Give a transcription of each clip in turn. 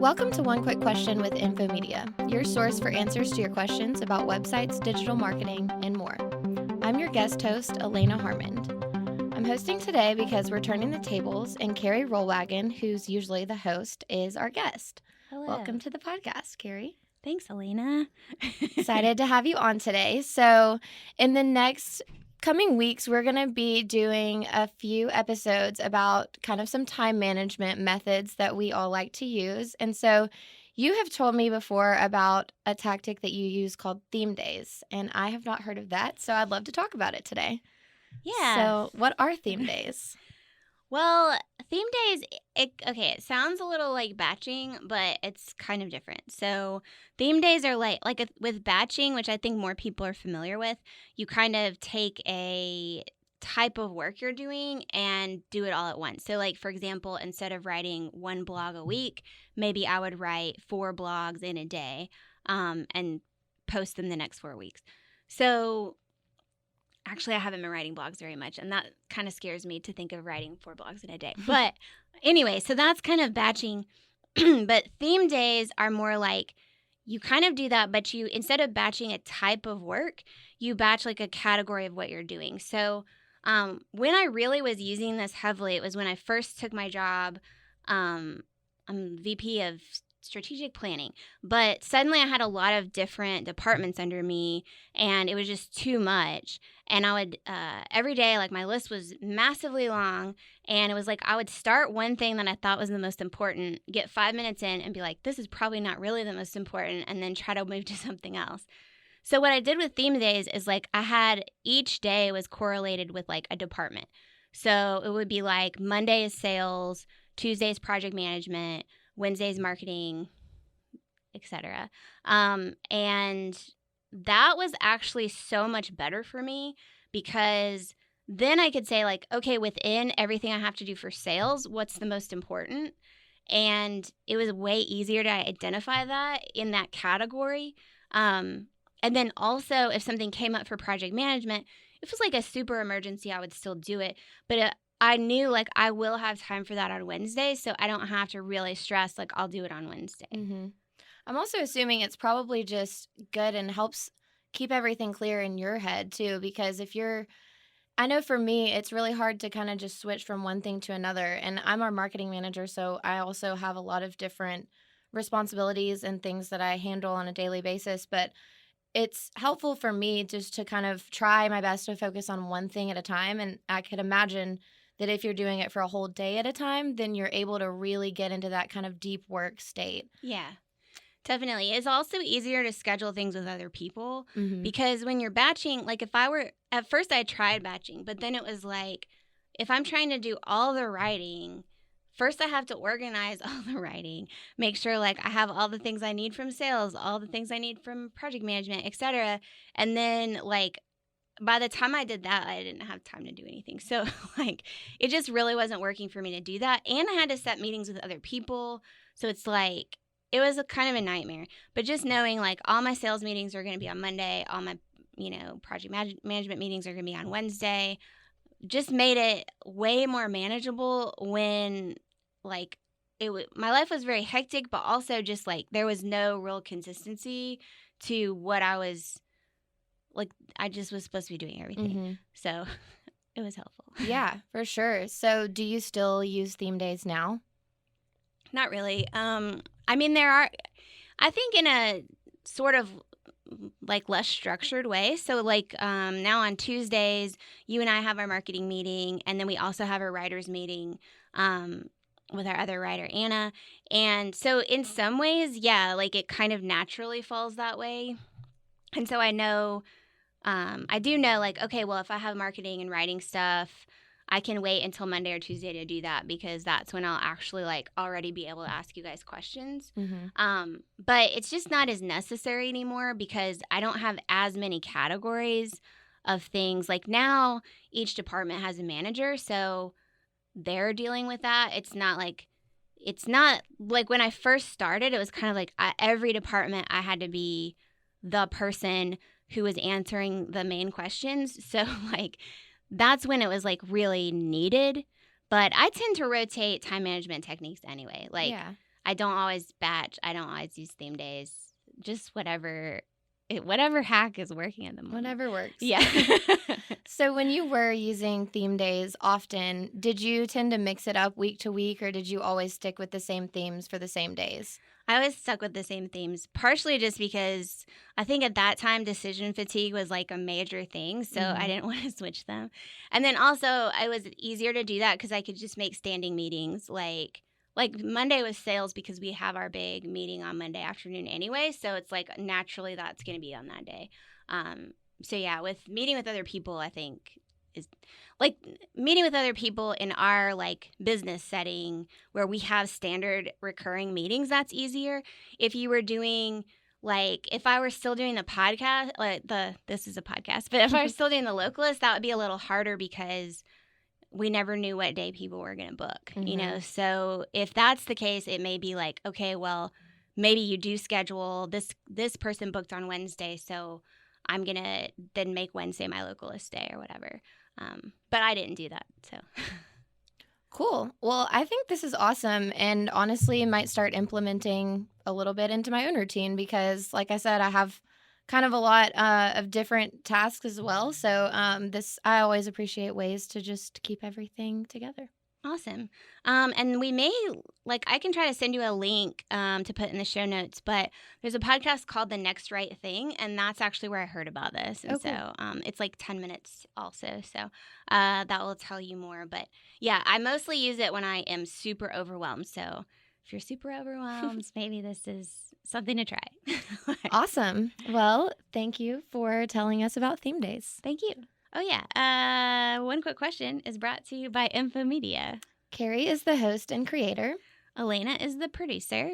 Welcome to One Quick Question with Infomedia, your source for answers to your questions about websites, digital marketing, and more. I'm your guest host, Elena Harmond. I'm hosting today because we're turning the tables, and Carrie Rollwagon, who's usually the host, is our guest. Hello. Welcome to the podcast, Carrie. Thanks, Elena. Excited to have you on today. So in the next coming weeks, we're going to be doing a few episodes about kind of some time management methods that we all like to use. And so you have told me before about a tactic that you use called theme days, and I have not heard of that. So I'd love to talk about it today. Yeah. So what are theme days? Well, theme days, it sounds a little like batching, but it's kind of different. So theme days are with batching, which I think more people are familiar with, you kind of take a type of work you're doing and do it all at once. So like, for example, instead of writing one blog a week, maybe I would write 4 blogs in a day and post them the next 4 weeks. So actually, I haven't been writing blogs very much, and that kind of scares me to think of writing 4 blogs in a day. But anyway, so that's kind of batching. But theme days are more like you kind of do that, but you, instead of batching a type of work, you batch like a category of what you're doing. So when I really was using this heavily, it was when I first took my job. I'm VP of strategic planning, but suddenly I had a lot of different departments under me, and it was just too much. And I would every day, like, my list was massively long, and it was like I would start one thing that I thought was the most important, get 5 minutes in and be like, this is probably not really the most important, and then try to move to something else. So what I did with theme days is, like, I had each day was correlated with like a department. So it would be like Monday is sales, Tuesday is project management, Wednesday's marketing, etc. And that was actually so much better for me, because then I could say, like, okay, within everything I have to do for sales, what's the most important? And it was way easier to identify that in that category. And then also, if something came up for project management, if it was like a super emergency, I would still do it. But I knew, like, I will have time for that on Wednesday, so I don't have to really stress, like, I'll do it on Wednesday. Mm-hmm. I'm also assuming it's probably just good and helps keep everything clear in your head, too, because I know for me, it's really hard to kind of just switch from one thing to another, and I'm our marketing manager, so I also have a lot of different responsibilities and things that I handle on a daily basis, but it's helpful for me just to kind of try my best to focus on one thing at a time, and I could imagine that if you're doing it for a whole day at a time, then you're able to really get into that kind of deep work state. Yeah, definitely. It's also easier to schedule things with other people, Mm-hmm. because when you're batching, like, at first I tried batching, but then it was like, if I'm trying to do all the writing, first I have to organize all the writing, make sure, like, I have all the things I need from sales, all the things I need from project management, etc. And then, like, by the time I did that, I didn't have time to do anything. So, like, it just really wasn't working for me to do that. And I had to set meetings with other people. So it's like, it was a kind of a nightmare. But just knowing, like, all my sales meetings are going to be on Monday, all my, project management meetings are going to be on Wednesday, just made it way more manageable when, like, my life was very hectic, but also just, like, there was no real consistency to what I was, like, I just was supposed to be doing everything. Mm-hmm. So it was helpful. Yeah, for sure. So do you still use theme days now? Not really. I mean, there are, I think, in a sort of like less structured way. So, like, now on Tuesdays, you and I have our marketing meeting, and then we also have a writers meeting with our other writer, Anna. And so in some ways, yeah, like, it kind of naturally falls that way. And so I do know, like, okay, well, if I have marketing and writing stuff, I can wait until Monday or Tuesday to do that, because that's when I'll actually, like, already be able to ask you guys questions. Mm-hmm. But it's just not as necessary anymore, because I don't have as many categories of things. Like, now each department has a manager, so they're dealing with that. It's not like when I first started, it was kind of like every department I had to be the person who was answering the main questions. So, like, that's when it was, like, really needed. But I tend to rotate time management techniques anyway. Like, Yeah. I don't always batch. I don't always use theme days. Just whatever hack is working at the moment. Whatever works. Yeah. So when you were using theme days often, did you tend to mix it up week to week, or did you always stick with the same themes for the same days? I always stuck with the same themes, partially just because I think at that time decision fatigue was like a major thing, so I didn't want to switch them. And then also it was easier to do that because I could just make standing meetings. Like Monday was sales because we have our big meeting on Monday afternoon anyway, so it's like naturally that's going to be on that day. So yeah, with meeting with other people, I think is like meeting with other people in our like business setting where we have standard recurring meetings, that's easier. If you were doing like if I were still doing the podcast, this is a podcast, but if I was still doing the localist, that would be a little harder because we never knew what day people were going to book, you know? So if that's the case, it may be like, okay, well, maybe you do schedule this person booked on Wednesday, so I'm going to then make Wednesday my localist day or whatever. But I didn't do that, so. Cool. Well, I think this is awesome, and honestly might start implementing a little bit into my own routine because, like I said, I have kind of a lot of different tasks as well. So I always appreciate ways to just keep everything together. Awesome. And we may, like, I can try to send you a link to put in the show notes, but there's a podcast called The Next Right Thing, and that's actually where I heard about this. And Oh, cool. so it's like 10 minutes also. So that will tell you more. But yeah, I mostly use it when I am super overwhelmed. So if you're super overwhelmed, maybe this is something to try. Awesome. Well, thank you for telling us about theme days. Thank you. Oh, yeah. One quick question is brought to you by Infomedia. Carrie is the host and creator. Elena is the producer.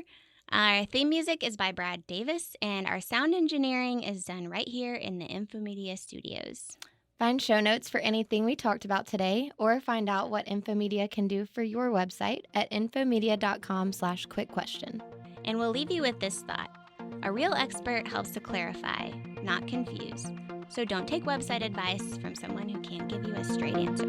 Our theme music is by Brad Davis, and our sound engineering is done right here in the Infomedia studios. Find show notes for anything we talked about today, or find out what Infomedia can do for your website at infomedia.com/quickquestion. And we'll leave you with this thought. A real expert helps to clarify, not confuse. So don't take website advice from someone who can't give you a straight answer.